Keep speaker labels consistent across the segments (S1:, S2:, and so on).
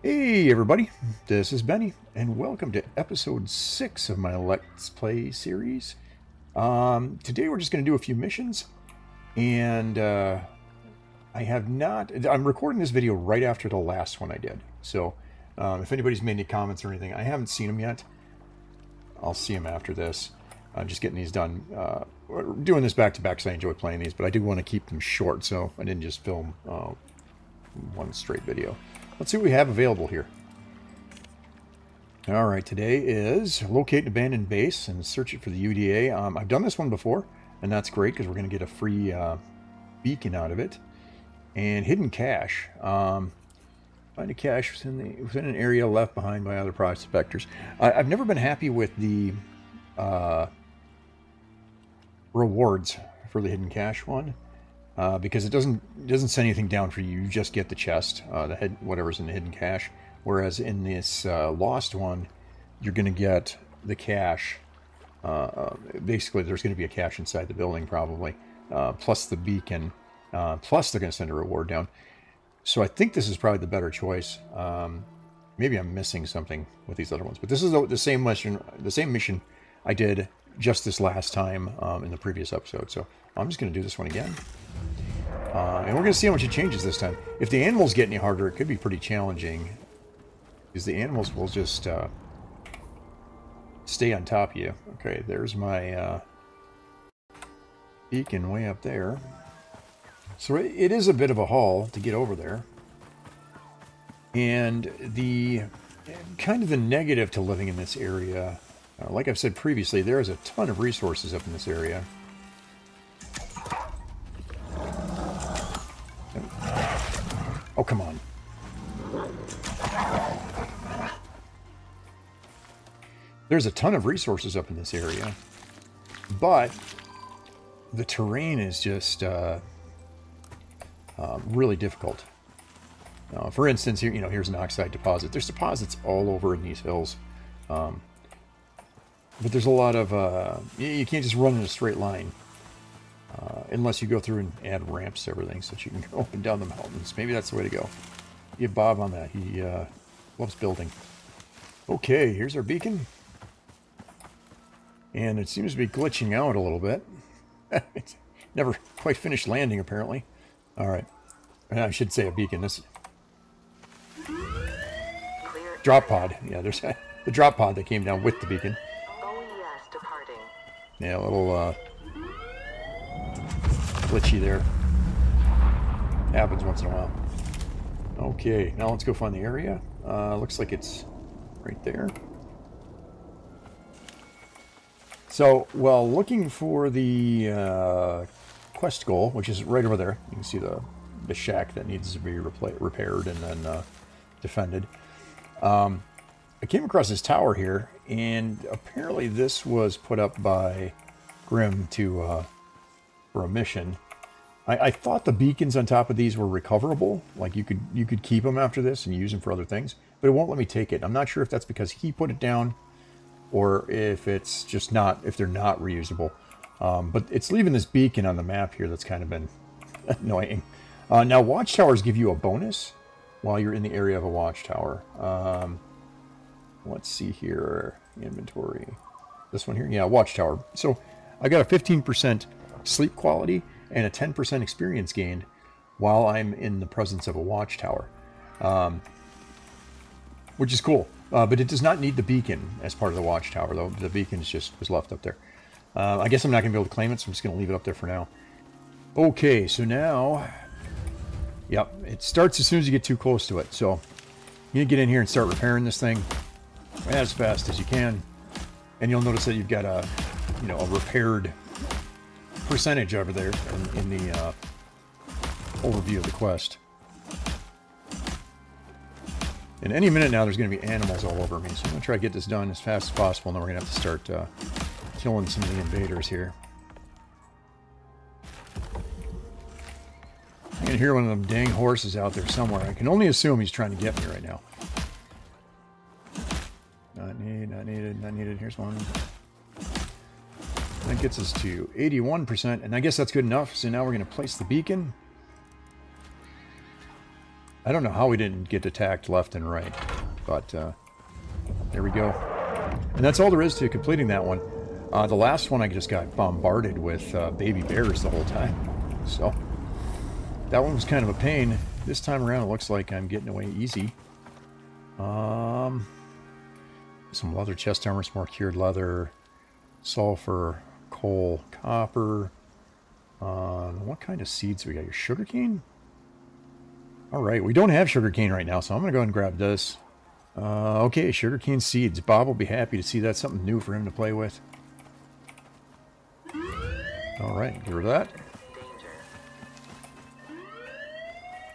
S1: Hey everybody, this is Benny, and welcome to episode 6 of my Let's Play series. Today we're just going to do a few missions, and I'm recording this video right after the last one I did, so if anybody's made any comments or anything, I haven't seen them yet. I'll see them after this. I'm just getting these done. We're doing this back to back because I enjoy playing these, but I do want to keep them short, so I didn't just film one straight video. Let's see what we have available here. Alright, today is locate an abandoned base and search it for the UDA. I've done this one before, and that's great because we're going to get a free beacon out of it. And hidden cache. Find a cache within an area left behind by other prospectors. I've never been happy with the rewards for the hidden cache one. Because it doesn't send anything down for you. You just get the chest, whatever's in the hidden cache. Whereas in this lost one, you're going to get the cache. Basically, there's going to be a cache inside the building probably, plus the beacon, plus they're going to send a reward down. So I think this is probably the better choice. Maybe I'm missing something with these other ones, but this is the same mission I did just this last time in the previous episode. So I'm just going to do this one again. And we're going to see how much it changes this time. If the animals get any harder, it could be pretty challenging. Because the animals will just stay on top of you. Okay, there's my beacon way up there. So it is a bit of a haul to get over there. And the kind of the negative to living in this area, like I've said previously, there is a ton of resources up in this area. Oh, come on. There's a ton of resources up in this area, but the terrain is just really difficult. For instance, here, here's an oxide deposit. There's deposits all over in these hills, but there's a lot of you can't just run in a straight line. Unless you go through and add ramps to everything so that you can go up and down the mountains. Maybe that's the way to go. Get Bob on that. He loves building. Okay, here's our beacon. And it seems to be glitching out a little bit. It's never quite finished landing, apparently. Alright. I should say a beacon. This drop pod. Yeah, there's the drop pod that came down with the beacon.
S2: OES departing.
S1: Yeah, a little glitchy there. Happens once in a while. Okay, now let's go find the area. Looks like it's right there. So, well, looking for the quest goal, which is right over there. You can see the shack that needs to be repaired and then defended. I came across this tower here, and apparently this was put up by Grimm to for a mission. I thought the beacons on top of these were recoverable, like you could keep them after this and use them for other things, but it won't let me take it. I'm not sure if that's because he put it down or if it's just if they're not reusable. But it's leaving this beacon on the map here that's kind of been annoying. Now watchtowers give you a bonus while you're in the area of a watchtower. Let's see here, inventory. This one here, yeah, watchtower. So I got a 15% sleep quality and a 10% experience gained while I'm in the presence of a watchtower, which is cool. But it does not need the beacon as part of the watchtower, though. The beacon was left up there. I guess I'm not going to be able to claim it, so I'm just going to leave it up there for now. Okay, so now, yep, it starts as soon as you get too close to it. So you need to get in here and start repairing this thing as fast as you can, and you'll notice that you've got a repaired percentage over there in the overview of the quest. And any minute now there's going to be animals all over me, so I'm going to try to get this done as fast as possible, and then we're going to have to start killing some of the invaders here. I can hear one of them dang horses out there somewhere. I can only assume he's trying to get me right now. Not needed, not needed, not needed. Here's one. That gets us to 81%, and I guess that's good enough. So now we're going to place the beacon. I don't know how we didn't get attacked left and right, but there we go. And that's all there is to completing that one. The last one I just got bombarded with baby bears the whole time. So that one was kind of a pain. This time around it looks like I'm getting away easy. Some leather chest armor, some more cured leather, sulfur, coal, copper. What kind of seeds we got here? Sugarcane? Alright, we don't have sugarcane right now, so I'm going to go ahead and grab this. Okay, sugarcane seeds. Bob will be happy to see that's something new for him to play with. Alright, get rid of that.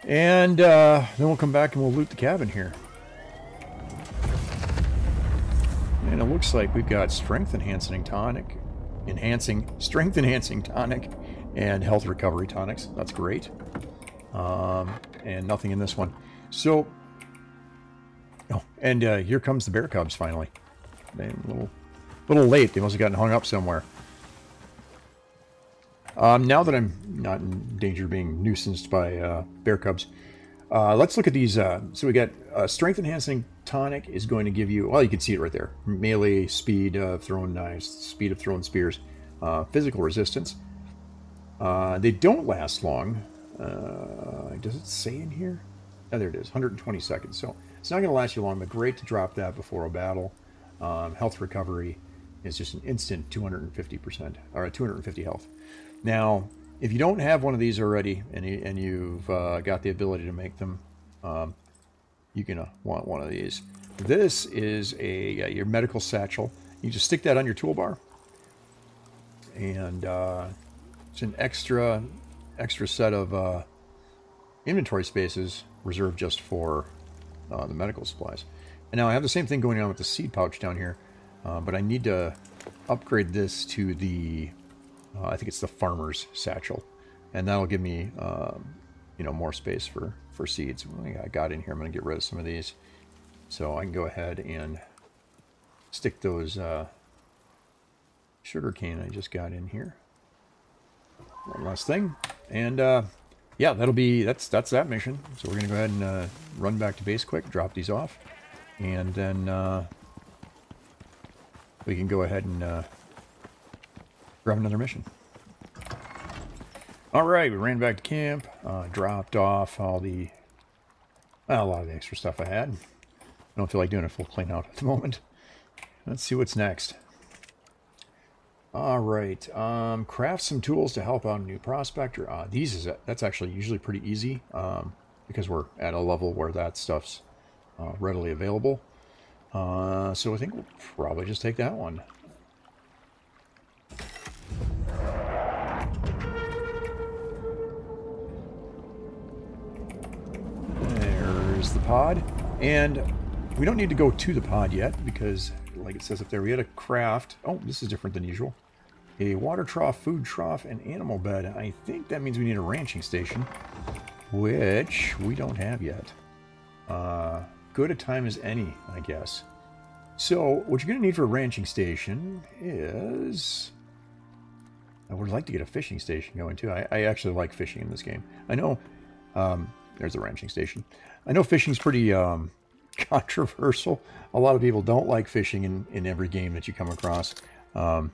S1: And then we'll come back and we'll loot the cabin here. And it looks like we've got strength enhancing tonic, strength enhancing tonic, and health recovery tonics. That's great. And nothing in this one. So, oh, and here comes the bear cubs finally. They're a little late. They must have gotten hung up somewhere. Now that I'm not in danger of being nuisanced by bear cubs, let's look at these. So we got strength enhancing tonic is going to give you, well, you can see it right there. Melee, speed of throwing knives, speed of throwing spears, physical resistance. They don't last long. Does it say in here? Oh, there it is, 120 seconds. So it's not going to last you long, but great to drop that before a battle. Health recovery is just an instant 250%, or 250 health. Now, if you don't have one of these already, and you've got the ability to make them, you're going to want one of these. This is your medical satchel. You just stick that on your toolbar, and it's an extra set of inventory spaces reserved just for the medical supplies. And now I have the same thing going on with the seed pouch down here, but I need to upgrade this to the I think it's the farmer's satchel, and that'll give me you know, more space for seeds. I got in here. I'm going to get rid of some of these, so I can go ahead and stick those sugarcane I just got in here. One last thing, and yeah, that's that mission. So we're going to go ahead and run back to base quick, drop these off, and then we can go ahead and grab another mission. Alright, we ran back to camp, dropped off a lot of the extra stuff I had. I don't feel like doing a full clean out at the moment. Let's see what's next. Alright, craft some tools to help out a new prospector. That's actually usually pretty easy, because we're at a level where that stuff's readily available. So I think we'll probably just take that one. There's the pod, and we don't need to go to the pod yet because, like it says up there, we had a craft. Oh, this is different than usual. A water trough, food trough, and animal bed. I think that means we need a ranching station, which we don't have yet. Good a time as any, I guess. So what you're going to need for a ranching station is... I would like to get a fishing station going too. I actually like fishing in this game. I know... there's a ranching station. I know fishing's pretty controversial. A lot of people don't like fishing in every game that you come across. I'm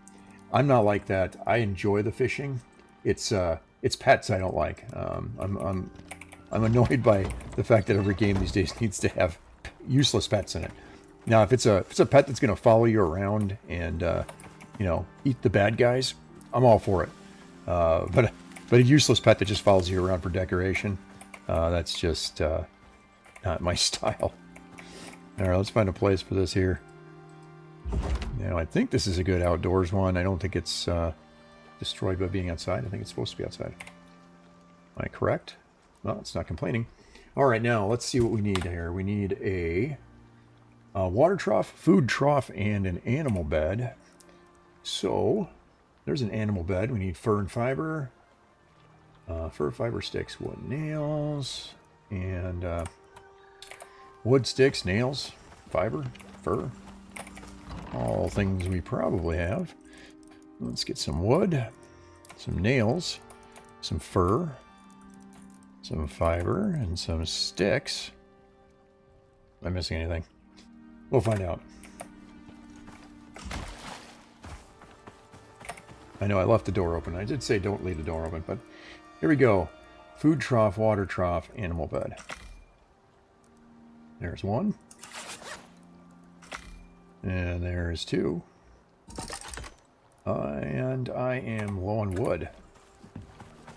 S1: not like that. I enjoy the fishing. It's pets I don't like. I'm annoyed by the fact that every game these days needs to have useless pets in it. Now, if it's a pet that's going to follow you around and you know, eat the bad guys, I'm all for it. But a useless pet that just follows you around for decoration, that's just not my style. All right, let's find a place for this here. Now, I think this is a good outdoors one. I don't think it's destroyed by being outside. I think it's supposed to be outside. Am I correct? Well, it's not complaining. All right, now let's see what we need here. We need a water trough, food trough, and an animal bed. So there's an animal bed. We need fur and fiber. Fur, fiber, sticks, wood, nails, and wood, sticks, nails, fiber, fur. All things we probably have. Let's get some wood, some nails, some fur, Some fiber and some sticks. Am I missing anything? We'll find out. I know I left the door open. I did say don't leave the door open, but here we go. Food trough, water trough, animal bed. There's one. And there's two. And I am low on wood.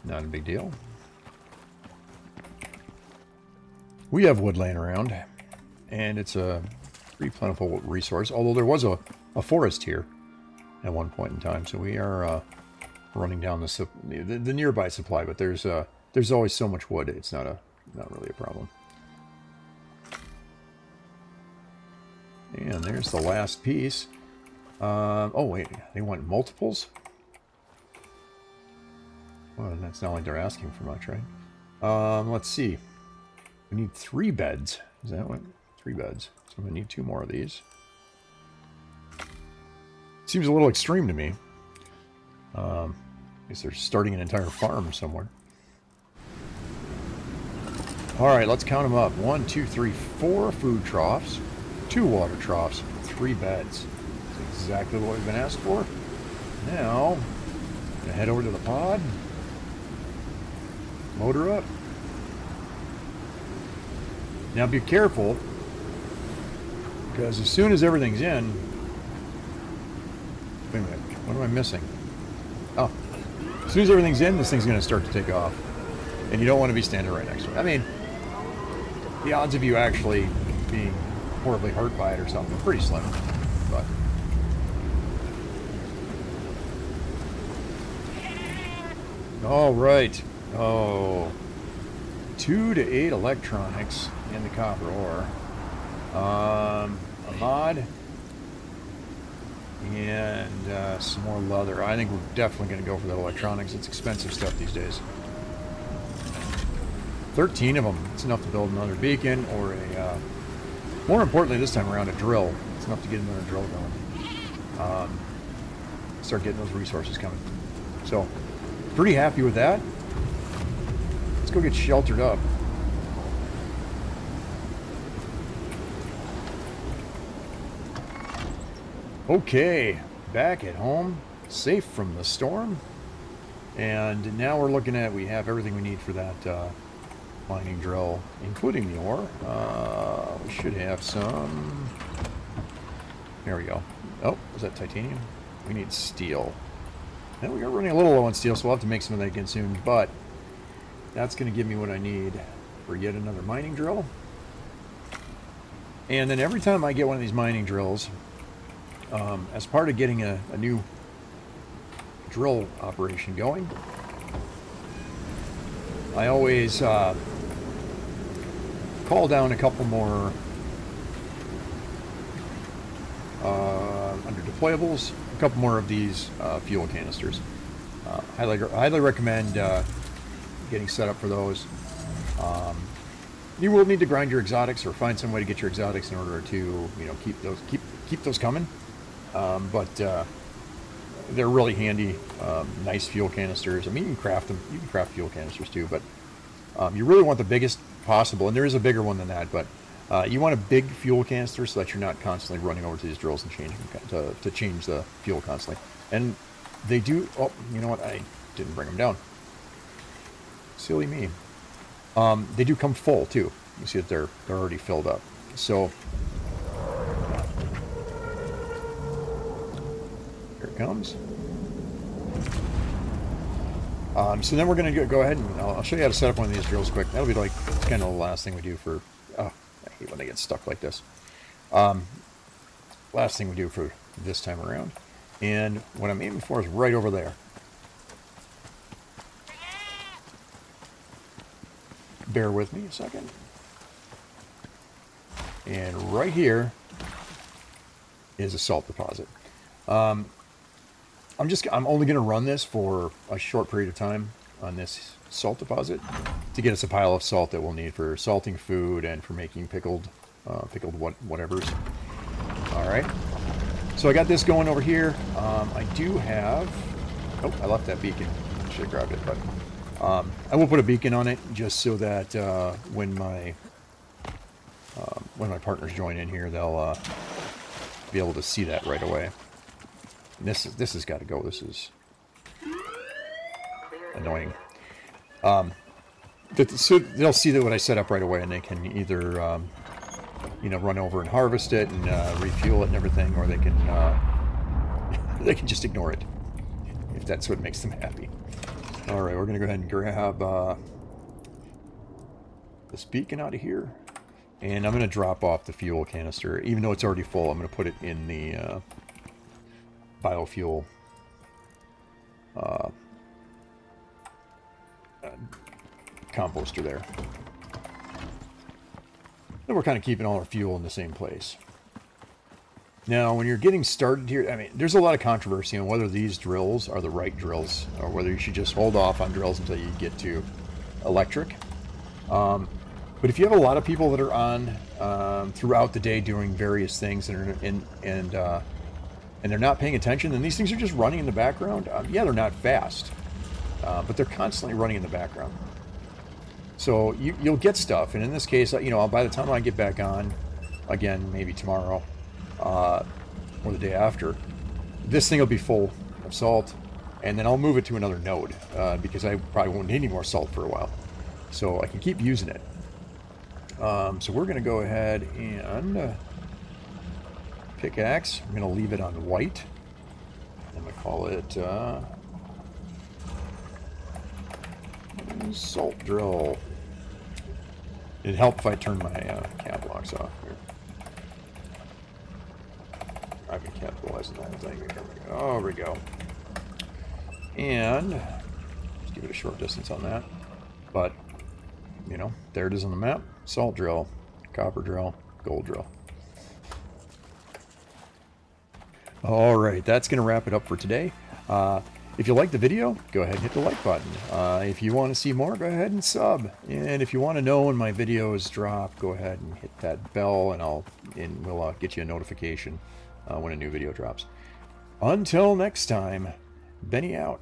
S1: Not a big deal. We have wood laying around, and it's a pretty plentiful resource, although there was a forest here at one point in time, so we are running down the nearby supply, but there's always so much wood, it's not really a problem. And there's the last piece. Oh wait, they want multiples? Well, that's not like they're asking for much, right? Let's see. We need 3 beds. Is that what? 3 beds. So I'm going to need 2 more of these. Seems a little extreme to me. I guess they're starting an entire farm somewhere. Alright, let's count them up. 1, 2, 3, 4 food troughs, 2 water troughs, 3 beds. That's exactly what we've been asked for. Now, I'm going to head over to the pod. Motor up. Now be careful, because as soon as everything's in... Wait a minute, what am I missing? Oh, as soon as everything's in, this thing's going to start to take off. And you don't want to be standing right next to it. I mean, the odds of you actually being horribly hurt by it or something are pretty slim, but... All right. Oh... 2 to 8 electronics in the copper ore. A mod. And some more leather. I think we're definitely going to go for the electronics. It's expensive stuff these days. 13 of them. It's enough to build another beacon or a... more importantly this time around, a drill. It's enough to get another drill going. Start getting those resources coming. So, pretty happy with that. Let's go get sheltered up. Okay, back at home, safe from the storm. And now we're looking at, we have everything we need for that mining drill, including the ore. We should have some... There we go. Oh, is that titanium? We need steel. Now we are running a little low on steel, so we'll have to make some of that again soon, but that's going to give me what I need for yet another mining drill. And then every time I get one of these mining drills, as part of getting a new drill operation going, I always call down a couple more under deployables, a couple more of these fuel canisters. Highly recommend getting set up for those. You will need to grind your exotics or find some way to get your exotics in order to, you know, keep those coming. But they're really handy, nice fuel canisters. I mean, you can craft them. You can craft fuel canisters too, but you really want the biggest possible, and there is a bigger one than that, but you want a big fuel canister so that you're not constantly running over to these drills and changing to change the fuel constantly. And they do. Oh, you know what? I didn't bring them down. Silly me. They do come full too. You see that they're already filled up. So here it comes. So then we're going to go ahead and I'll show you how to set up one of these drills quick. That'll be like kind of the last thing we do for. Oh, I hate when they get stuck like this. Last thing we do for this time around, and what I'm aiming for is right over there. Bear with me a second. And right here is a salt deposit. I'm only going to run this for a short period of time on this salt deposit to get us a pile of salt that we'll need for salting food and for making pickled whatevers. All right. So I got this going over here. I do have. Oh, I left that beacon. Should have grabbed it, but I will put a beacon on it just so that when my partners join in here, they'll be able to see that right away. And this has got to go. This is annoying. So they'll see that what I set up right away, and they can either you know, run over and harvest it and refuel it and everything, or they can just ignore it if that's what makes them happy. All right, we're gonna go ahead and grab this beacon out of here, and I'm gonna drop off the fuel canister. Even though it's already full, I'm gonna put it in the biofuel composter there. And we're kind of keeping all our fuel in the same place. Now, when you're getting started here, I mean, there's a lot of controversy on whether these drills are the right drills, or whether you should just hold off on drills until you get to electric. But if you have a lot of people that are on throughout the day doing various things and they're not paying attention, then these things are just running in the background. Yeah, they're not fast, but they're constantly running in the background. So you'll get stuff, and in this case, you know, by the time I get back on again, maybe tomorrow, or the day after, this thing will be full of salt, and then I'll move it to another node, because I probably won't need any more salt for a while. So I can keep using it. So we're going to go ahead and pickaxe. I'm going to leave it on white. I'm going to call it salt drill. It'd help if I turned my cap locks off here. I've been capitalizing the whole thing. There we go. And let's give it a short distance on that. But, you know, there it is on the map. Salt drill, copper drill, gold drill. All right, that's going to wrap it up for today. If you like the video, go ahead and hit the like button. If you want to see more, go ahead and sub. And if you want to know when my videos drop, go ahead and hit that bell, and we'll get you a notification when a new video drops. Until next time, Benny out.